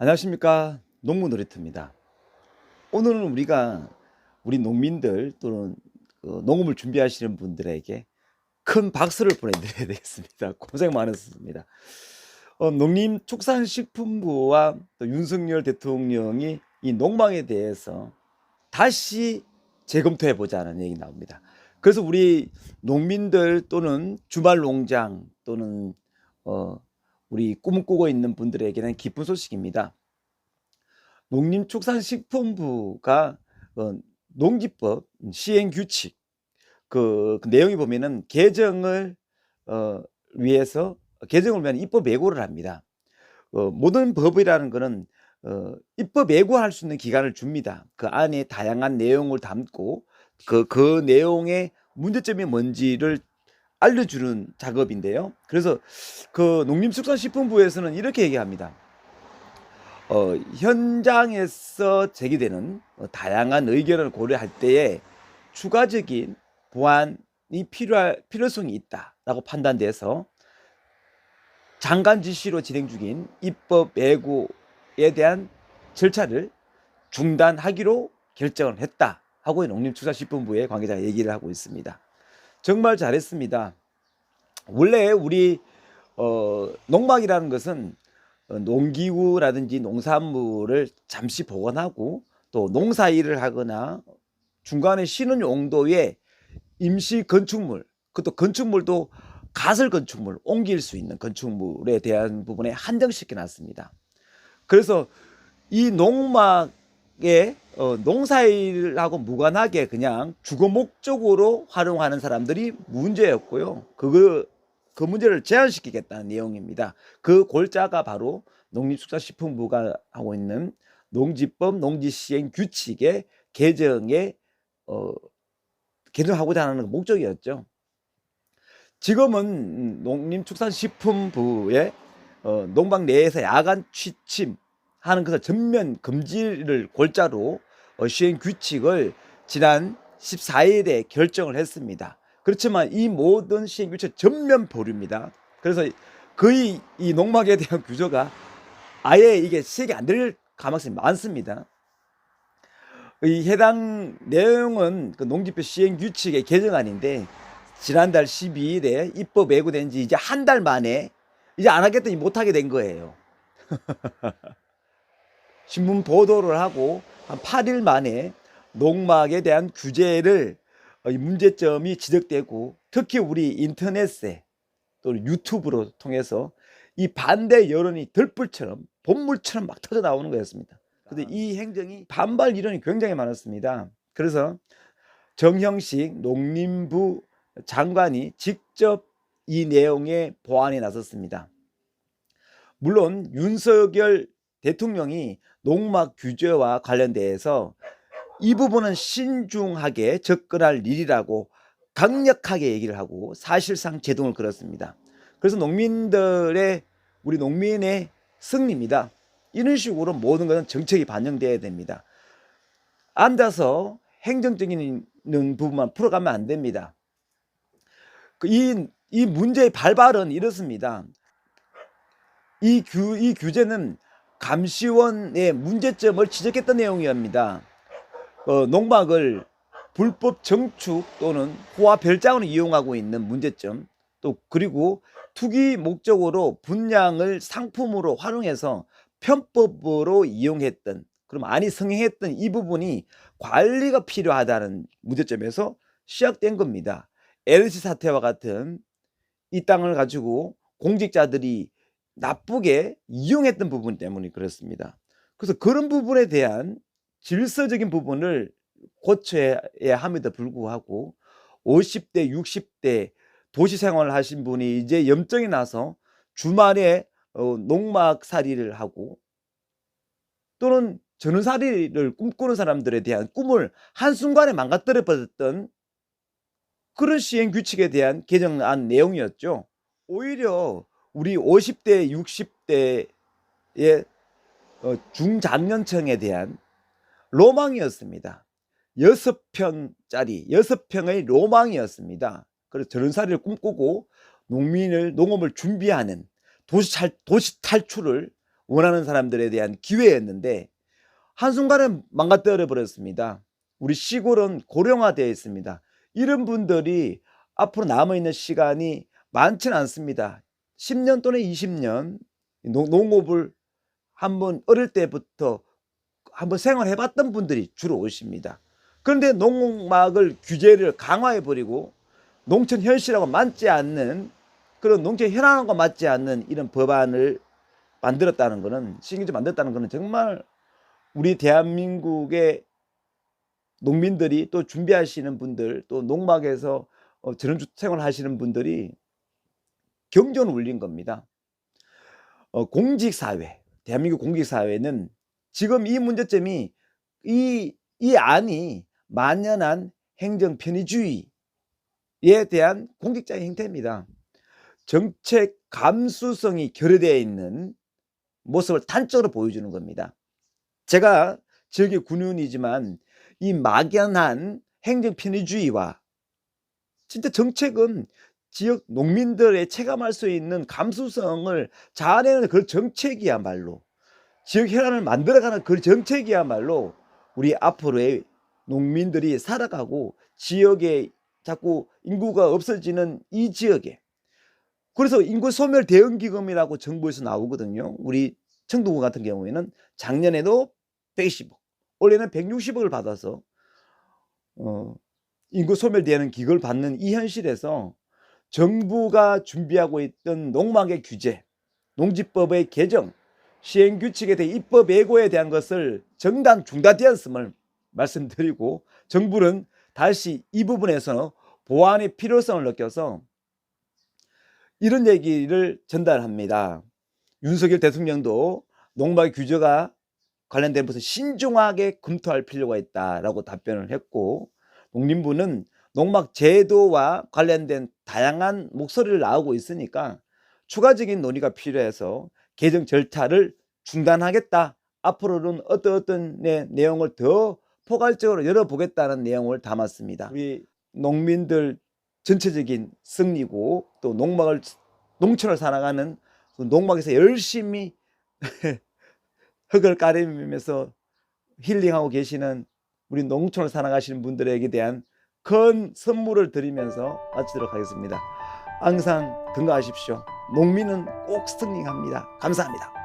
안녕하십니까, 농무놀이터입니다. 오늘은 우리 농민들 또는 농업을 준비하시는 분들에게 큰 박수를 보내드려야 되겠습니다. 고생 많으셨습니다. 농림축산식품부와 또 윤석열 대통령이 이 농망에 대해서 다시 재검토해 보자는 얘기 나옵니다. 그래서 우리 농민들 또는 주말 농장 또는 우리 꿈을 꾸고 있는 분들에게는 기쁜 소식입니다. 농림축산식품부가 농지법 시행규칙 그 내용이 보면은 개정을 위해서 개정을 위한 입법 예고를 합니다. 모든 법이라는 거는 입법 예고할 수 있는 기간을 줍니다. 그 안에 다양한 내용을 담고 그 내용의 문제점이 뭔지를 알려주는 작업인데요. 그래서 그 농림축산식품부에서는 이렇게 얘기합니다. 현장에서 제기되는 다양한 의견을 고려할 때에 추가적인 보완이 필요성이 있다라고 판단돼서 장관 지시로 진행 중인 입법 예고에 대한 절차를 중단하기로 결정을 했다 하고 농림축산식품부의 관계자가 얘기를 하고 있습니다. 정말 잘했습니다. 원래 우리 농막이라는 것은 농기구라든지 농산물을 잠시 보관하고 또 농사일을 하거나 중간에 쉬는 용도의 임시 건축물, 그것도 건축물도 가설 건축물, 옮길 수 있는 건축물에 대한 부분에 한정시켜 놨습니다. 그래서 이 농막에 농사일하고 무관하게 그냥 주거 목적으로 활용하는 사람들이 문제였고요. 그 문제를 제한시키겠다는 내용입니다. 그 골자가 바로 농림축산식품부가 하고 있는 농지법 농지시행규칙의 개정하고자 하는 목적이었죠. 지금은 농림축산식품부의 농막 내에서 야간 취침하는 것을 전면 금지를 골자로 시행규칙을 지난 14일에 결정을 했습니다. 그렇지만 이 모든 시행규칙 전면 보류입니다. 그래서 거의 이 농막에 대한 규제가 아예 이게 시행이 안 될 가능성이 많습니다. 이 해당 내용은 그 농지법 시행규칙의 개정안인데 지난달 12일에 입법 예고된 지 이제 한 달 만에 이제 안 하겠더니 못 하게 된 거예요. 신문 보도를 하고 한 8일 만에 농막에 대한 규제를 문제점이 지적되고 특히 우리 인터넷에 또 유튜브로 통해서 이 반대 여론이 들불처럼 본물처럼 막 터져 나오는 거였습니다. 근데 이 행정이 반발 여론이 굉장히 많았습니다. 그래서 정형식 농림부 장관이 직접 이 내용의 보완에 나섰습니다. 물론 윤석열 대통령이 농막 규제와 관련돼서 이 부분은 신중하게 접근할 일이라고 강력하게 얘기를 하고 사실상 제동을 걸었습니다. 그래서 우리 농민의 승리입니다. 이런 식으로 모든 것은 정책이 반영돼야 됩니다. 앉아서 행정적인 부분만 풀어가면 안 됩니다. 이 문제의 발발은 이렇습니다. 이 규제는 감시원의 문제점을 지적했던 내용이옵니다. 농막을 불법 정축 또는 호화 별장으로 이용하고 있는 문제점, 또 그리고 투기 목적으로 분양을 상품으로 활용해서 편법으로 이용했던, 그럼 아니 성행했던 이 부분이 관리가 필요하다는 문제점에서 시작된 겁니다. LG 사태와 같은 이 땅을 가지고 공직자들이 나쁘게 이용했던 부분 때문에 그렇습니다. 그래서 그런 부분에 대한 질서적인 부분을 고쳐야 함에도 불구하고 50대 60대 도시 생활을 하신 분이 이제 염증이 나서 주말에 농막살이를 하고 또는 전원살이를 꿈꾸는 사람들에 대한 꿈을 한순간에 망가뜨려 버렸던 그런 시행규칙에 대한 개정안 내용이었죠. 오히려 우리 50대 60대의 중장년층에 대한 로망이었습니다. 6평의 로망이었습니다. 그래서 전원살이를 꿈꾸고 농업을 준비하는 도시 탈출을 원하는 사람들에 대한 기회였는데 한순간에 망가뜨려 버렸습니다. 우리 시골은 고령화되어 있습니다. 이런 분들이 앞으로 남아있는 시간이 많지는 않습니다. 10년 또는 20년 농업을 한번 어릴 때부터 한번 생활해봤던 분들이 주로 오십니다. 그런데 농막을 규제를 강화해버리고 농촌 현실하고 맞지 않는 그런 농촌 현황과 맞지 않는 이런 법안을 만들었다는 것은 신경질 만들었다는 것은 정말 우리 대한민국의 농민들이 또 준비하시는 분들 또 농막에서 전원주 생활하시는 분들이 경전을 울린 겁니다. 공직사회, 대한민국 공직사회는 지금 이 문제점이 이 안이 만연한 행정편의주의에 대한 공직자의 행태입니다. 정책 감수성이 결여되어 있는 모습을 단적으로 보여주는 겁니다. 제가 지역의 군인이지만 이 막연한 행정편의주의와 진짜 정책은 지역 농민들의 체감할 수 있는 감수성을 자아내는 그 정책이야말로 지역 혈안을 만들어가는 그 정책이야말로 우리 앞으로의 농민들이 살아가고 지역에 자꾸 인구가 없어지는 이 지역에 그래서 인구 소멸 대응 기금이라고 정부에서 나오거든요. 우리 청도군 같은 경우에는 작년에도 120억, 올해는 160억을 받아서 인구 소멸 대응 기금을 받는 이 현실에서 정부가 준비하고 있던 농막의 규제, 농지법의 개정, 시행규칙에 대해 입법 예고에 대한 것을 정당 중단되었음을 말씀드리고 정부는 다시 이 부분에서 보완의 필요성을 느껴서 이런 얘기를 전달합니다. 윤석열 대통령도 농막 규제가 관련된 것을 신중하게 검토할 필요가 있다라고 답변을 했고 농림부는 농막 제도와 관련된 다양한 목소리를 나오고 있으니까 추가적인 논의가 필요해서 개정 절차를 중단하겠다. 앞으로는 어떤 내용을 더 포괄적으로 열어보겠다는 내용을 담았습니다. 우리 농민들 전체적인 승리고 또 농촌을 살아가는 농막에서 열심히 흙을 까르면서 힐링하고 계시는 우리 농촌을 살아가시는 분들에게 대한 큰 선물을 드리면서 마치도록 하겠습니다. 항상 건강하십시오. 농민은 꼭 승리합니다. 감사합니다.